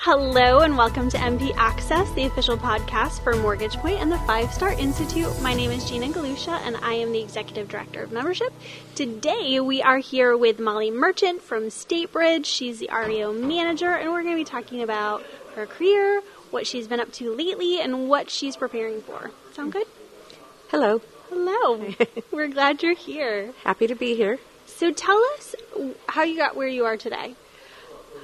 Hello and welcome to MP Access, the official podcast for Mortgage Point and the 5-Star Institute. My name is Gina Galusha and I am the Executive Director of Membership. Today we are here with Molly Merchant from Statebridge. She's the REO manager and we're going to be talking about her career, what she's been up to lately, and what she's preparing for. Sound good? Hello. Hello. We're glad you're here. Happy to be here. So tell us how you got where you are today.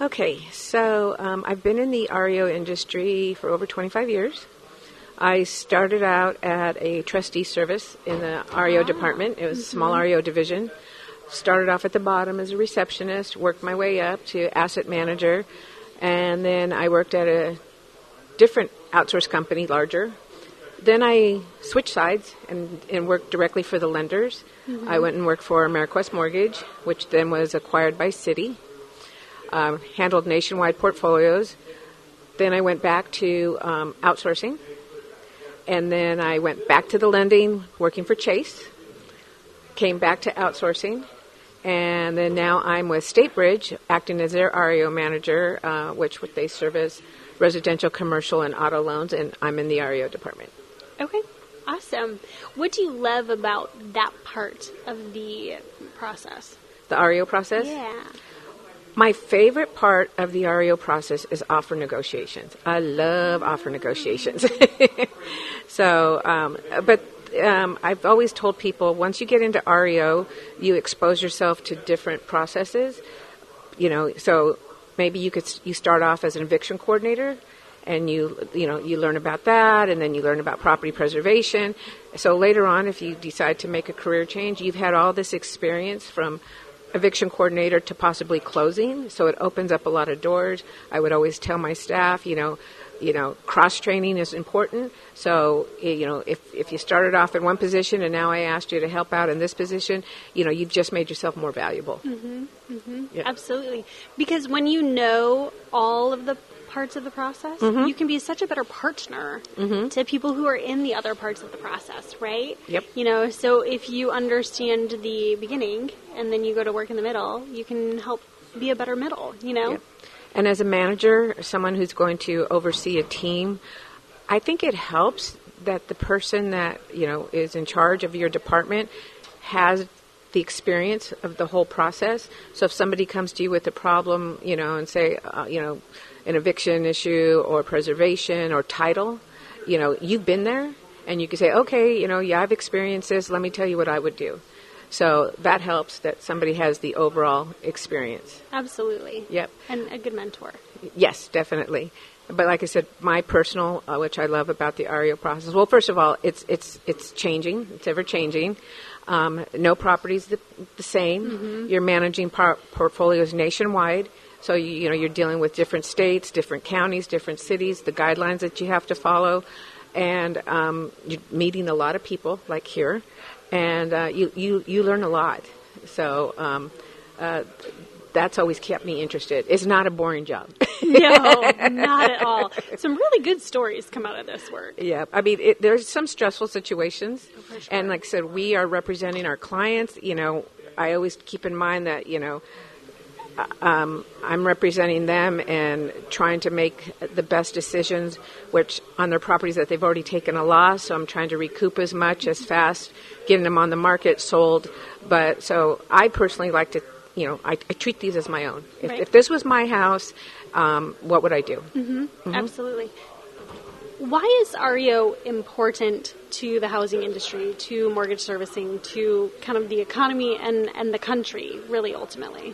Okay, so I've been in the REO industry for over 25 years. I started out at a trustee service in the REO department. It was a small REO division. Started off at the bottom as a receptionist, worked my way up to asset manager, and then I worked at a different outsource company, larger. Then I switched sides and worked directly for the lenders. I went and worked for AmeriQuest Mortgage, which then was acquired by Citi. Handled nationwide portfolios. Then I went back to outsourcing. And then I went back to the lending, working for Chase. Came back to outsourcing. And then now I'm with Statebridge, acting as their REO manager, which they service residential, commercial, and auto loans. And I'm in the REO department. Okay, awesome. What do you love about that part of the process? The REO process? Yeah. My favorite part of the REO process is offer negotiations. I love offer negotiations. I've always told people once you get into REO, you expose yourself to different processes. So maybe you start off as an eviction coordinator, and you learn about that, and then you learn about property preservation. So later on, if you decide to make a career change, you've had all this experience from eviction coordinator to possibly closing, so it opens up a lot of doors. I would always tell my staff, cross-training is important. So, if you started off in one position and now I asked you to help out in this position, you've just made yourself more valuable. Yeah. Absolutely. Because when you know all of the parts of the process, you can be such a better partner to people who are in the other parts of the process, right? Yep. So if you understand the beginning and then you go to work in the middle, you can help be a better middle, Yep. And as a manager, someone who's going to oversee a team, I think it helps that the person that, is in charge of your department has the experience of the whole process. So if somebody comes to you with a problem, and say, an eviction issue or preservation or title, you've been there and you can say, okay, I've experienced this. Let me tell you what I would do. So that helps that somebody has the overall experience. Absolutely. Yep. And a good mentor. Yes, definitely. But like I said, my personal, which I love about the REO process, well, first of all, it's changing. It's ever changing. No property's the same. You're managing portfolios nationwide. So, you're dealing with different states, different counties, different cities, the guidelines that you have to follow. And you're meeting a lot of people, like here. And you learn a lot. So that's always kept me interested. It's not a boring job. No, not at all. Some really good stories come out of this work. Yeah. I mean, there's some stressful situations. Oh, for sure. And like I said, we are representing our clients. I always keep in mind that, I'm representing them and trying to make the best decisions, which on their properties that they've already taken a loss. So I'm trying to recoup as much as fast, getting them on the market, sold. But so I personally like to, I treat these as my own. If this was my house, what would I do? Absolutely. Why is REO important to the housing industry, to mortgage servicing, to kind of the economy and the country, really, ultimately?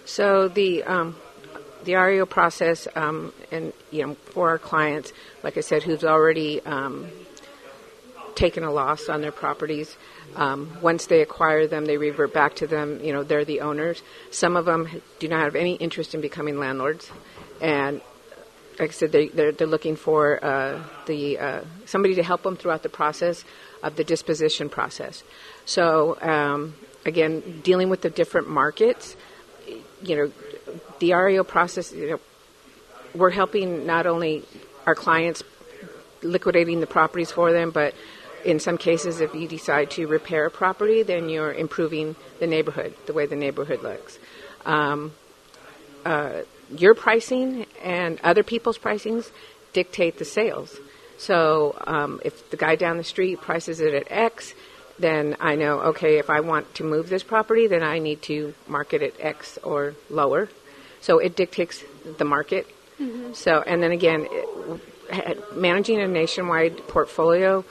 So the REO process, and for our clients, like I said, who's already taken a loss on their properties, once they acquire them, they revert back to them. They're the owners. Some of them do not have any interest in becoming landlords, and like I said, they're looking for somebody to help them throughout the process of the disposition process. So again, dealing with the different markets. The REO process, we're helping not only our clients liquidating the properties for them, but in some cases, if you decide to repair a property, then you're improving the neighborhood, the way the neighborhood looks. your pricing and other people's pricings dictate the sales. So if the guy down the street prices it at X, then I know, okay, if I want to move this property, then I need to market it X or lower. So it dictates the market. Mm-hmm. So, and then again, managing a nationwide portfolio,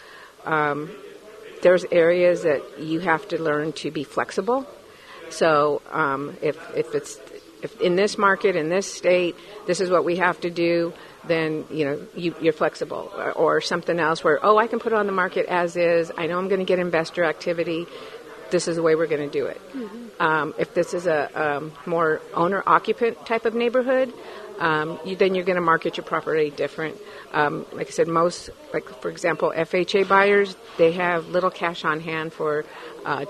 there's areas that you have to learn to be flexible. So if in this market, in this state, this is what we have to do, then, you're flexible. Or something else where, I can put it on the market as is. I know I'm going to get investor activity. This is the way we're going to do it. Mm-hmm. If this is a more owner-occupant type of neighborhood, then you're going to market your property different. Like I said, most, like for example, FHA buyers, they have little cash on hand for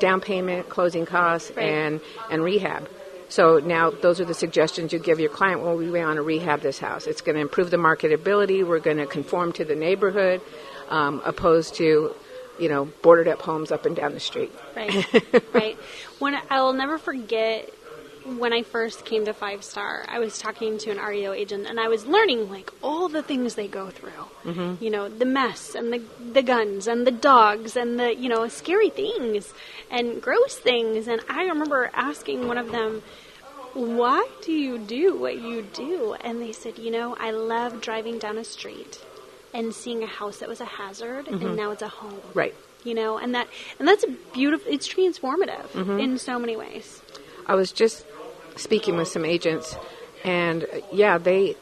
down payment, closing costs, right, and rehab. So now those are the suggestions you give your client. Well, we want to rehab this house. It's going to improve the marketability. We're going to conform to the neighborhood, opposed to, boarded up homes up and down the street. Right, right. I will never forget when I first came to 5 Star, I was talking to an REO agent, and I was learning, all the things they go through. Mm-hmm. The mess, and the guns, and the dogs, and the, scary things, and gross things. And I remember asking one of them, why do you do what you do? And they said, I love driving down a street and seeing a house that was a hazard, mm-hmm, and now it's a home. Right. And that's beautiful. It's transformative, mm-hmm, in so many ways. I was just speaking with some agents, and the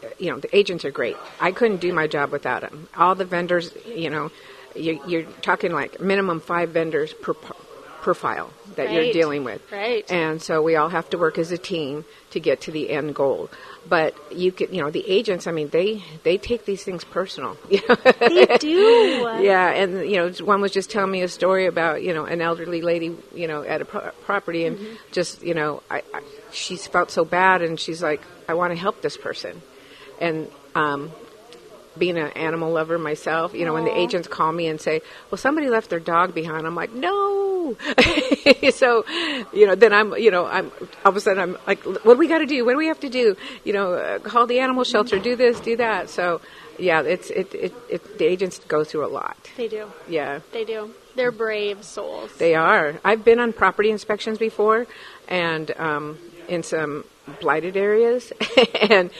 agents are great. I couldn't do my job without them. All the vendors, you're talking like minimum 5 vendors per file that right, you're dealing with. Right. And so we all have to work as a team to get to the end goal. But the agents, they take these things personal. They do. Yeah, and one was just telling me a story about an elderly lady, at a property, and mm-hmm, just she felt so bad, and she's like, I want to help this person, and being an animal lover myself, when the agents call me and say, well, somebody left their dog behind, I'm like, no. So, then I'm all of a sudden I'm like, what do we got to do? What do we have to do? Call the animal shelter, do this, do that. So, yeah, the agents go through a lot. They do. Yeah. They do. They're brave souls. They are. I've been on property inspections before, and in some blighted areas, and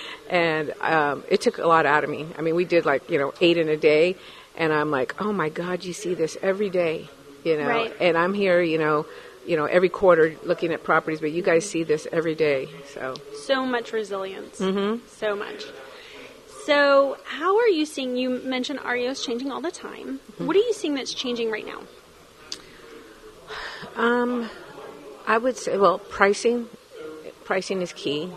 it took a lot out of me. We did 8 in a day, and I'm like, oh my God, you see this every day, right, and I'm here, every quarter looking at properties, but you guys see this every day. So much resilience. Mm-hmm. So much. So how are you seeing, you mentioned REOs changing all the time. Mm-hmm. What are you seeing that's changing right now? I would say, pricing is key.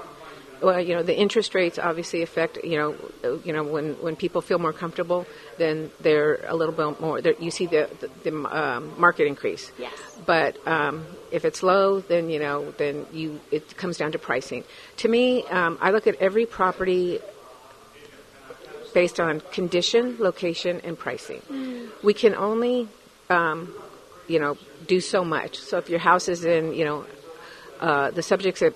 Well, the interest rates obviously affect, when people feel more comfortable, then they're a little bit more, you see the market increase. Yes. But if it's low, then, it comes down to pricing. To me, I look at every property based on condition, location, and pricing. Mm. We can only, do so much. So if your house is in, the subjects that,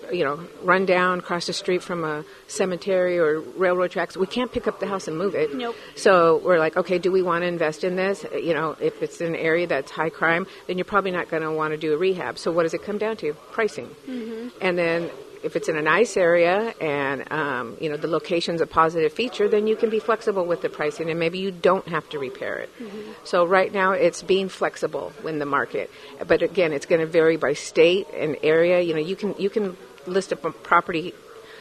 run down across the street from a cemetery or railroad tracks, we can't pick up the house and move it. Nope. So we're like, okay, do we want to invest in this? If it's an area that's high crime, then you're probably not going to want to do a rehab. So what does it come down to? Pricing. Mm-hmm. And then if it's in a nice area and, the location's a positive feature, then you can be flexible with the pricing, and maybe you don't have to repair it. Mm-hmm. So right now it's being flexible in the market. But again, it's going to vary by state and area. You can list a property,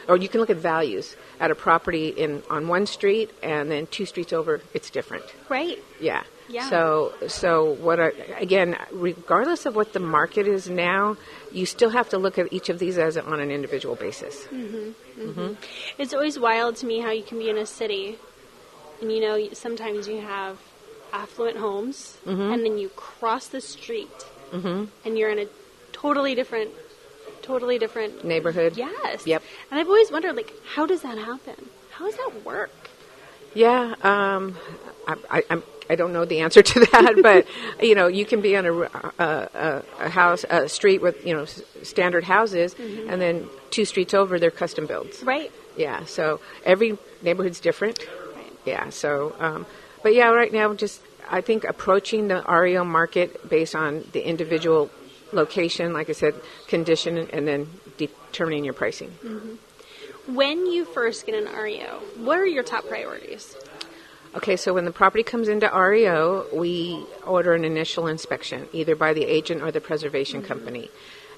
or you can look at values at a property on one street, and then 2 streets over, it's different. Right. Yeah. Yeah. So again, regardless of what the market is now, you still have to look at each of these on an individual basis. Mm-hmm. Mm-hmm. Mm-hmm. It's always wild to me how you can be in a city, and sometimes you have affluent homes, mm-hmm, and then you cross the street, mm-hmm, and you're in a totally different neighborhood. Yes. Yep. And I've always wondered, how does that happen? How does that work? Yeah. I don't know the answer to that, but you can be on a street with standard houses, mm-hmm, and then 2 streets over they're custom builds. Right. Yeah, so every neighborhood's different. Right. Yeah, so, but yeah, right now, just I think approaching the REO market based on the individual location, like I said, condition, and then determining your pricing. Mm-hmm. When you first get an REO, what are your top priorities? Okay, so when the property comes into REO, we order an initial inspection, either by the agent or the preservation company.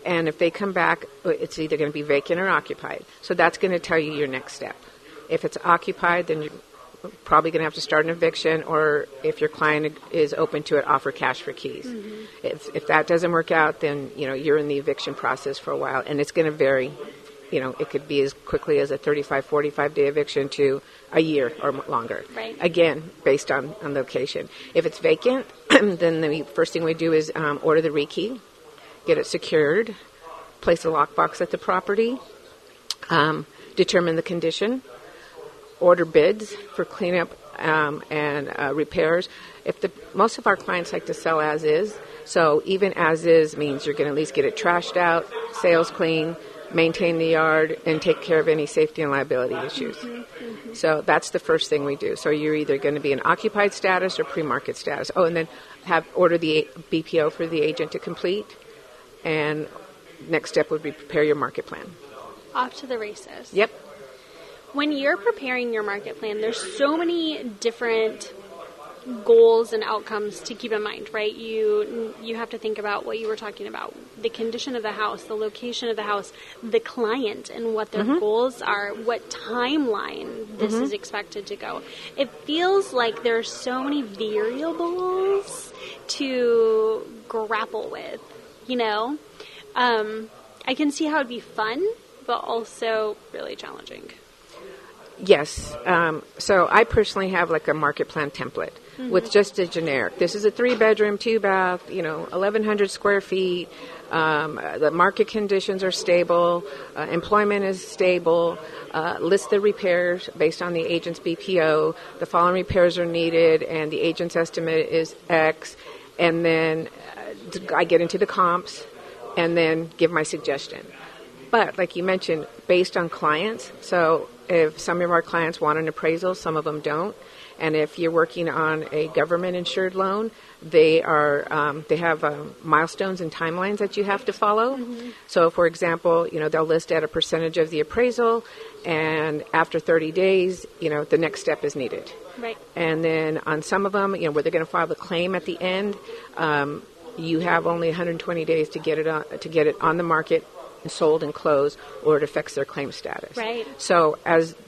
And if they come back, it's either going to be vacant or occupied. So that's going to tell you your next step. If it's occupied, then you're probably going to have to start an eviction, or if your client is open to it, offer cash for keys. Mm-hmm. If that doesn't work out, then you're in the eviction process for a while, and it's going to vary. It could be as quickly as a 35, 45-day eviction to a year or longer. Right. Again, based on location. If it's vacant, then the first thing we do is order the rekey, get it secured, place a lockbox at the property, determine the condition, order bids for cleanup and repairs. Most of our clients like to sell as is, so even as is means you're going to at least get it trashed out, sales clean, maintain the yard, and take care of any safety and liability issues. Mm-hmm. So that's the first thing we do. So you're either going to be in occupied status or pre-market status. Oh, and then order the BPO for the agent to complete. And next step would be prepare your market plan. Off to the races. Yep. When you're preparing your market plan, there's so many different goals and outcomes to keep in mind, right? You have to think about what you were talking about, the condition of the house, the location of the house, the client and what their goals are, what timeline this is expected to go. It feels like there's so many variables to grapple with, I can see how it'd be fun, but also really challenging. Yes. So I personally have like a market plan template with just a generic. This is a 3-bedroom, 2-bath, 1,100 square feet. The market conditions are stable. Employment is stable. List the repairs based on the agent's BPO. The following repairs are needed, and the agent's estimate is X. And then I get into the comps and then give my suggestion. But like you mentioned, based on clients, so if some of our clients want an appraisal, some of them don't. And if you're working on a government-insured loan, they have milestones and timelines that you have to follow. Mm-hmm. So, for example, they'll list at a percentage of the appraisal, and after 30 days, the next step is needed. Right. And then on some of them, where they're going to file the claim at the end, you have only 120 days to get it on the market, sold and closed, or it affects their claim status. Right. So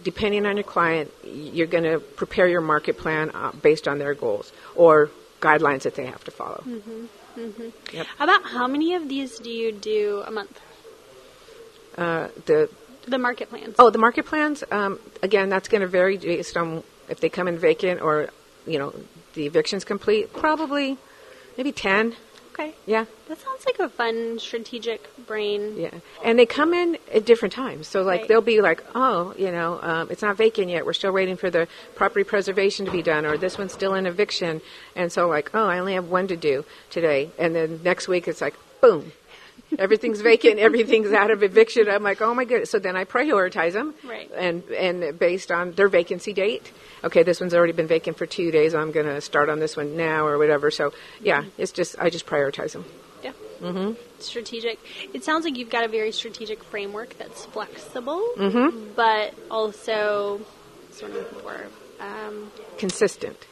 depending on your client, you're going to prepare your market plan based on their goals or guidelines that they have to follow. Mm-hmm. Mm-hmm. Yep. About how many of these do you do a month? The market plans. Oh, the market plans, again, that's going to vary based on if they come in vacant or, the eviction's complete. Probably maybe 10. Okay. Yeah. That sounds like a fun strategic brain. Yeah. And they come in at different times. So, right. They'll be like, it's not vacant yet. We're still waiting for the property preservation to be done, or this one's still in eviction. And so, I only have one to do today. And then next week, it's like, boom. Everything's vacant. Everything's out of eviction. I'm like, oh, my goodness. So then I prioritize them. Right. And based on their vacancy date. Okay, this one's already been vacant for 2 days. I'm going to start on this one now or whatever. So, yeah, I just prioritize them. Yeah. Mm-hmm. Strategic. It sounds like you've got a very strategic framework that's flexible, but also sort of more consistent.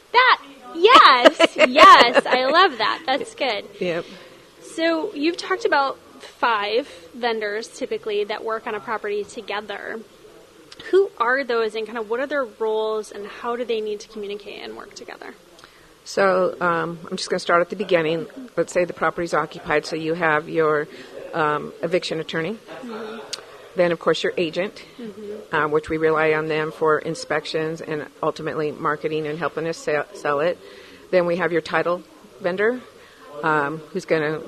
Yes. I love that. That's good. Yep. So you've talked about 5 vendors typically that work on a property together. Who are those, and kind of what are their roles, and how do they need to communicate and work together? So I'm just going to start at the beginning. Let's say the property's occupied, so you have your eviction attorney. Mm-hmm. Then, of course, your agent, which we rely on them for inspections and ultimately marketing and helping us sell it. Then we have your title vendor, who's going to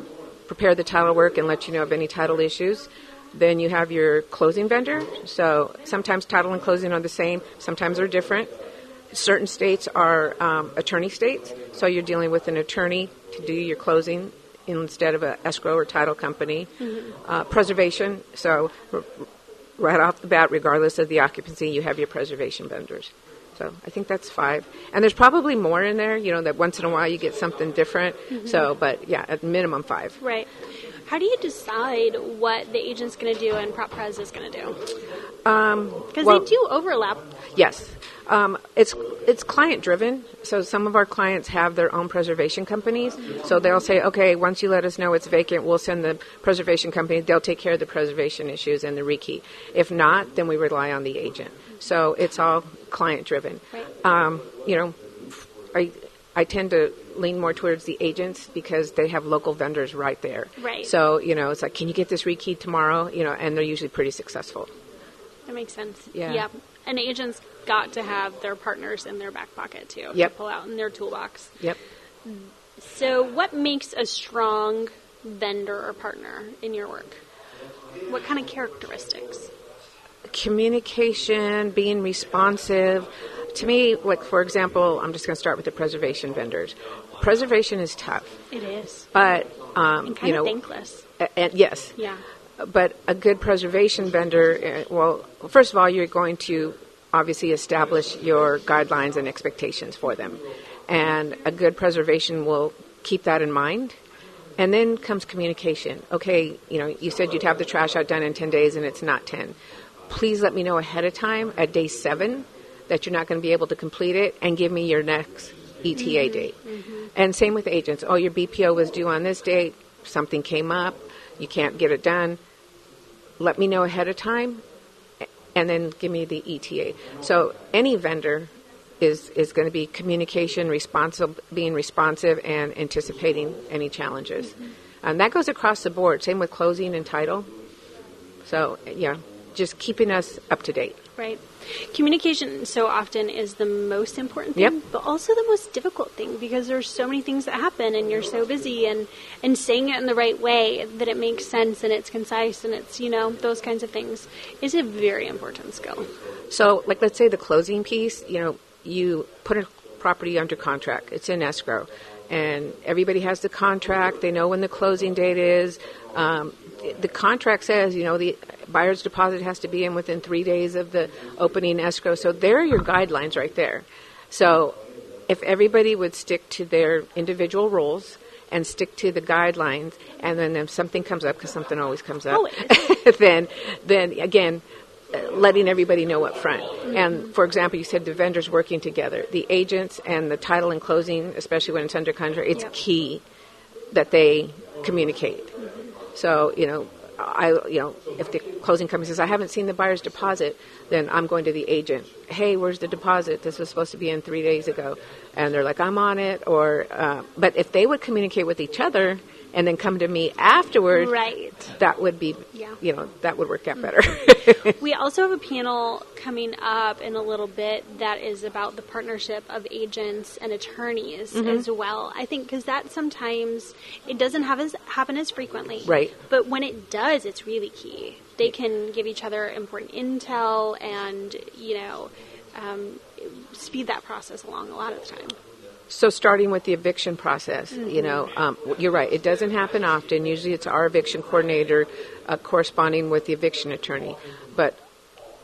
prepare the title work and let you know of any title issues. Then you have your closing vendor. So sometimes title and closing are the same. Sometimes they're different. Certain states are attorney states. So you're dealing with an attorney to do your closing instead of an escrow or title company. Mm-hmm. Preservation. So right off the bat, regardless of the occupancy, you have your preservation vendors. So I think that's 5. And there's probably more in there, that once in a while you get something different. Mm-hmm. So, but yeah, at minimum 5. Right. How do you decide what the agent's going to do and Prop Pres is going to do? Because they do overlap. Yes. It's client driven. So some of our clients have their own preservation companies. So they'll say, okay, once you let us know it's vacant, we'll send the preservation company. They'll take care of the preservation issues and the rekey. If not, then we rely on the agent. So it's all client driven. Right. I tend to lean more towards the agents because they have local vendors right there. Right. So, it's like, can you get this rekeyed tomorrow? And they're usually pretty successful. That makes sense. Yeah. Yep. And agents got to have their partners in their back pocket, too. Yep. To pull out in their toolbox. Yep. So what makes a strong vendor or partner in your work? What kind of characteristics? Communication, being responsive. To me, like, for example, I'm just going to start with the preservation vendors. Preservation is tough. It is. But, and kind of thankless. Yes. Yeah. But a good preservation vendor, first of all, you're going to obviously establish your guidelines and expectations for them. And a good preservation will keep that in mind. And then comes communication. Okay, you said you'd have the trash out done in 10 days and it's not 10. Please let me know ahead of time at day 7 that you're not going to be able to complete it and give me your next ETA date. Mm-hmm. And same with agents. Oh, your BPO was due on this date. Something came up. You can't get it done. Let me know ahead of time and then give me the ETA. So any vendor is going to be communication, being responsive, and anticipating any challenges. Mm-hmm. And that goes across the board. Same with closing and title. So, yeah, just keeping us up to date. Right. Communication so often is the most important thing, but also the most difficult thing because there's so many things that happen and you're so busy and saying it in the right way that it makes sense and it's concise and it's, those kinds of things is a very important skill. So, like, let's say the closing piece, you put a property under contract. It's in escrow. And everybody has the contract. They know when the closing date is. The contract says, the buyer's deposit has to be in within 3 days of the opening escrow. So there are your guidelines right there. So if everybody would stick to their individual rules and stick to the guidelines, and then if something comes up, because something always comes up, then again, letting everybody know up front. Mm-hmm. And, for example, you said the vendors working together. The agents and the title and closing, especially when it's under contract, it's key that they communicate. Mm-hmm. So, if the closing company says, I haven't seen the buyer's deposit, then I'm going to the agent. Hey, where's the deposit? This was supposed to be in 3 days ago. And they're like, I'm on it. But if they would communicate with each other and then come to me afterwards, that would be, that would work out better. We also have a panel coming up in a little bit that is about the partnership of agents and attorneys as well. I think because that sometimes, it doesn't happen as frequently. Right. But when it does, it's really key. They can give each other important intel and, speed that process along a lot of the time. So starting with the eviction process, you're right. It doesn't happen often. Usually it's our eviction coordinator corresponding with the eviction attorney. But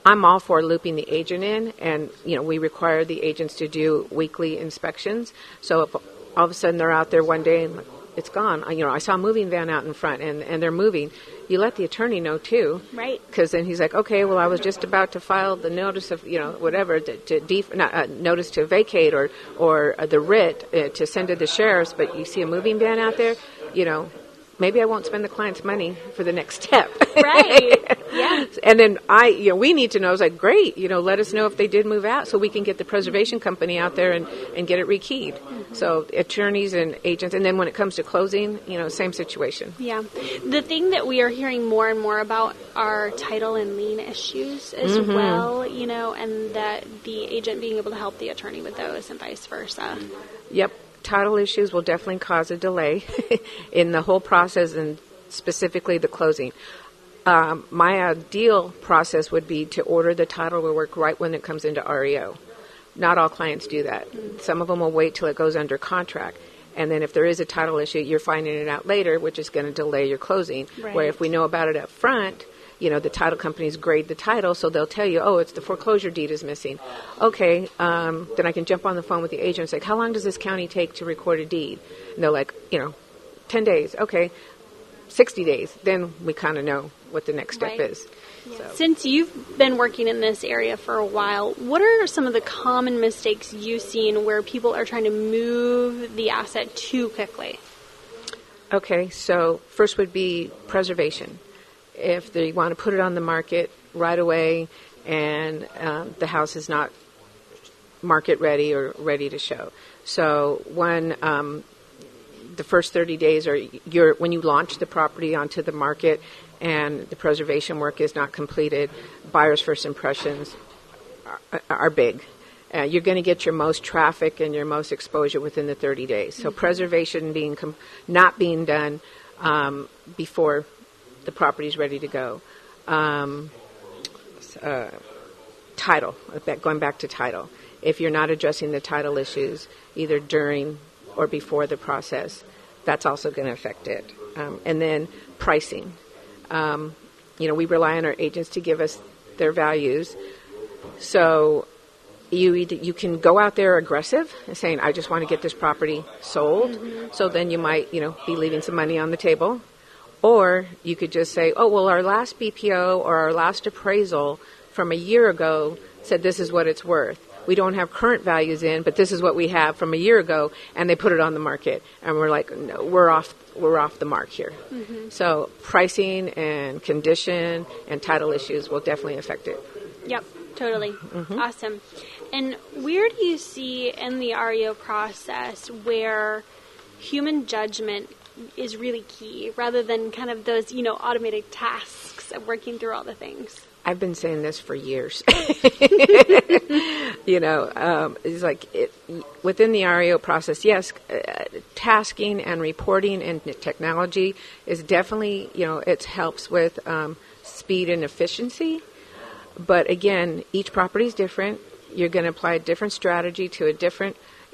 I'm all for looping the agent in, and, we require the agents to do weekly inspections. So if all of a sudden they're out there one day and it's gone, I saw a moving van out in front and they're moving, you let the attorney know too. Right. Because then he's like, okay, well, I was just about to file the notice of, whatever, notice to vacate or the writ to send to the sheriff's, but you see a moving van out there, maybe I won't spend the client's money for the next step. Right. Yeah. And then we need to know, it's like, great, let us know if they did move out so we can get the preservation company out there and get it rekeyed. Mm-hmm. So attorneys and agents. And then when it comes to closing, same situation. Yeah. The thing that we are hearing more and more about are title and lien issues as well, and that the agent being able to help the attorney with those and vice versa. Yep. Title issues will definitely cause a delay in the whole process and specifically the closing. My ideal process would be to order the title work right when it comes into REO. Not all clients do that. Mm-hmm. Some of them will wait till it goes under contract. And then if there is a title issue, you're finding it out later, which is going to delay your closing. Right. Where if we know about it up front, the title companies grade the title, so they'll tell you, oh, it's the foreclosure deed is missing. Okay, then I can jump on the phone with the agent and say, how long does this county take to record a deed? And they're like, 10 days. Okay, 60 days. Then we kind of know what the next step is. Yeah. So. Since you've been working in this area for a while, what are some of the common mistakes you've seen where people are trying to move the asset too quickly? Okay, so first would be preservation. If they want to put it on the market right away and the house is not market ready or ready to show. So the first 30 days are when you launch the property onto the market and the preservation work is not completed, buyers' first impressions are big. You're going to get your most traffic and your most exposure within the 30 days. So preservation not being done before the property is ready to go. Title, going back to title. If you're not addressing the title issues either during or before the process, that's also going to affect it. And then pricing. We rely on our agents to give us their values. So you can go out there aggressive and saying, I just want to get this property sold. Mm-hmm. So then you might, be leaving some money on the table. Or you could just say, oh, well, our last BPO or our last appraisal from a year ago said this is what it's worth. We don't have current values in, but this is what we have from a year ago, and they put it on the market. And we're like, no, we're off the mark here. Mm-hmm. So pricing and condition and title issues will definitely affect it. Yep, totally. Mm-hmm. Awesome. And where do you see in the REO process where human judgment is really key rather than kind of those, automated tasks of working through all the things? I've been saying this for years. It's like within the REO process, yes, tasking and reporting and technology is definitely, it helps with speed and efficiency. But again, each property is different. You're going to apply a different strategy to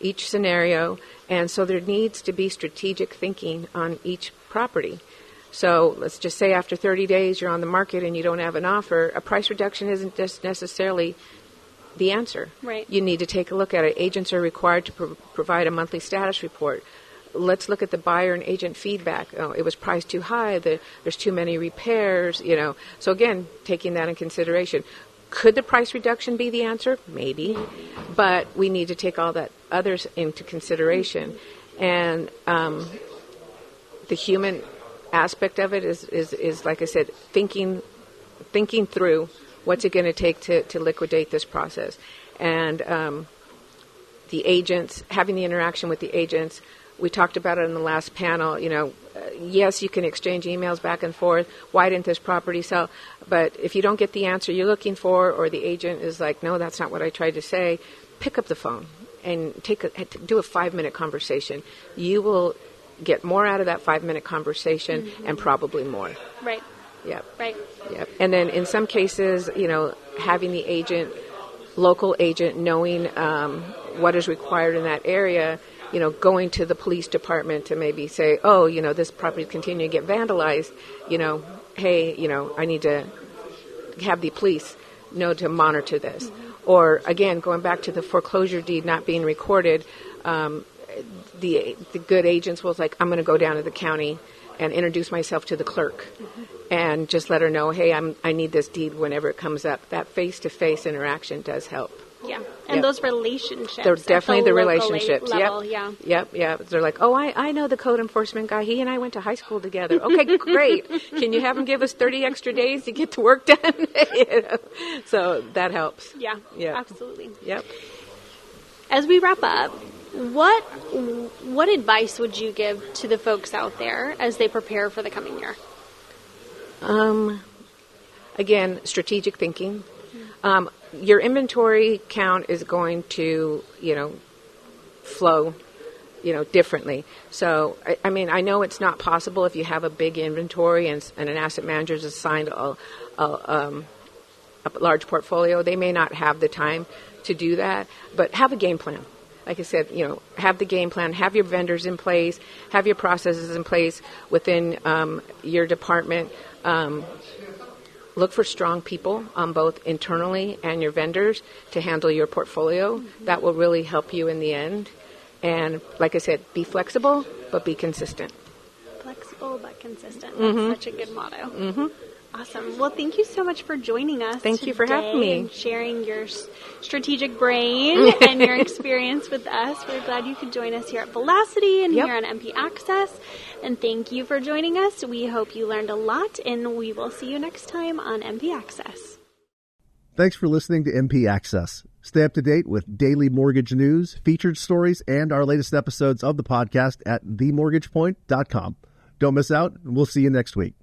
each scenario. And so there needs to be strategic thinking on each property. So let's just say after 30 days you're on the market and you don't have an offer, a price reduction isn't just necessarily the answer. Right. You need to take a look at it. Agents are required to provide a monthly status report. Let's look at the buyer and agent feedback. Oh, it was priced too high. There's too many repairs, So again, taking that in consideration. Could the price reduction be the answer? Maybe. But we need to take all that others into consideration. And the human aspect of it is like I said, thinking through what's it going to take to liquidate this process. And the agents, having the interaction with the agents, we talked about it in the last panel, yes, you can exchange emails back and forth. Why didn't this property sell? But if you don't get the answer you're looking for, or the agent is like, no, that's not what I tried to say, pick up the phone and do a 5-minute conversation. You will get more out of that 5-minute conversation, mm-hmm. and probably more. Right. Yep. Right. Yep. And then in some cases, having the local agent, knowing what is required in that area, going to the police department to maybe say, oh, this property is continuing to get vandalized, hey, I need to have the police know to monitor this. Mm-hmm. Or, again, going back to the foreclosure deed not being recorded, the good agents was like, I'm going to go down to the county and introduce myself to the clerk, mm-hmm. and just let her know, hey, I need this deed whenever it comes up. That face-to-face interaction does help. Yeah, and those relationships. They're definitely the relationships. Level, yep. Yeah. Yep. They're like, oh, I know the code enforcement guy. He and I went to high school together. Okay, great. Can you have him give us 30 extra days to get the work done? So that helps. Yeah, absolutely. Yep. As we wrap up, what advice would you give to the folks out there as they prepare for the coming year? Again, strategic thinking. Your inventory count is going to, flow, differently. So, I know it's not possible if you have a big inventory and an asset manager is assigned a large portfolio. They may not have the time to do that, but have a game plan. Like I said, have the game plan, have your vendors in place, have your processes in place within your department. look for strong people, both internally and your vendors, to handle your portfolio. That will really help you in the end. And like I said, be flexible, but be consistent. Flexible but consistent. That's such a good motto. Awesome. Well, thank you so much for joining us. Thank you for having me. And sharing your strategic brain and your experience with us. We're glad you could join us here at Velocity and here on MP Access. And thank you for joining us. We hope you learned a lot, and we will see you next time on MP Access. Thanks for listening to MP Access. Stay up to date with daily mortgage news, featured stories, and our latest episodes of the podcast at themortgagepoint.com. Don't miss out, and we'll see you next week.